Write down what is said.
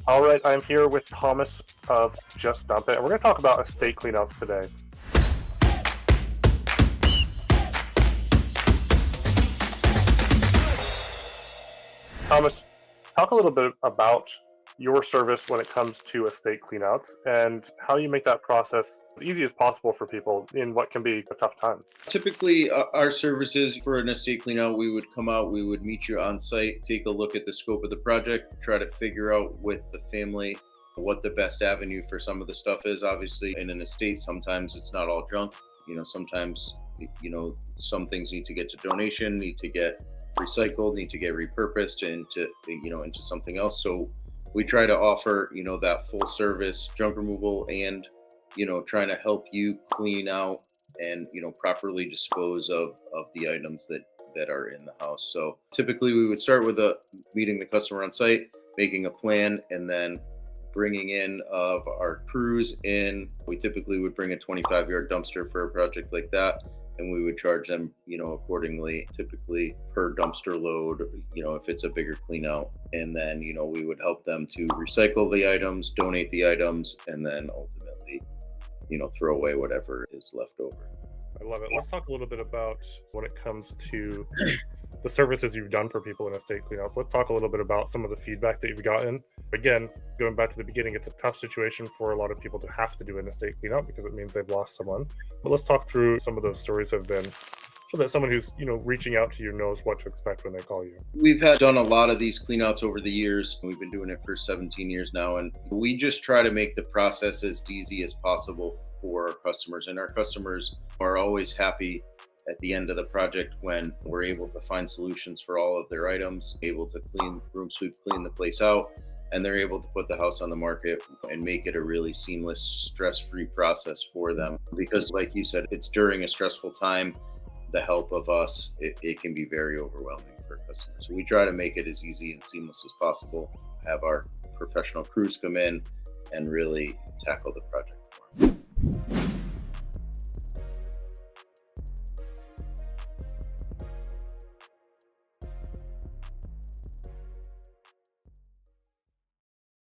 All right, I'm here with Thomas of Just Dump It, and we're going to talk about estate cleanouts today. Thomas, talk a little bit about your service when it comes to estate cleanouts and how you make that process as easy as possible for people in what can be a tough time. Typically, our services for an estate cleanout, we would come out, we would meet you on site, take a look at the scope of the project, try to figure out with the family what the best avenue for some of the stuff is. Obviously, in an estate, sometimes it's not all junk. Sometimes, some things need to get to donation, need to get recycled, need to get repurposed into something else. So we try to offer, that full service junk removal and, trying to help you clean out and properly dispose of the items that are in the house. So typically we would start with meeting the customer on site, making a plan, and then bringing in of our crews in. We typically would bring a 25-yard dumpster for a project like that, and we would charge them accordingly, typically per dumpster load, if it's a bigger clean out. And then we would help them to recycle the items, donate the items, and then ultimately throw away whatever is left over. I love it. Let's talk a little bit about when it comes to the services you've done for people in estate cleanouts. Let's talk a little bit about some of the feedback that you've gotten. Again, going back to the beginning, it's a tough situation for a lot of people to have to do an estate cleanout because it means they've lost someone. But let's talk through some of those stories have been so that someone who's reaching out to you knows what to expect when they call you. We've done a lot of these cleanouts over the years. We've been doing it for 17 years now, and we just try to make the process as easy as possible for our customers. And our customers are always happy at the end of the project when we're able to find solutions for all of their items, able to clean the place out, and they're able to put the house on the market and make it a really seamless, stress-free process for them. Because like you said, it's during a stressful time. The help of us, it can be very overwhelming for customers. So we try to make it as easy and seamless as possible, have our professional crews come in and really tackle the project for them.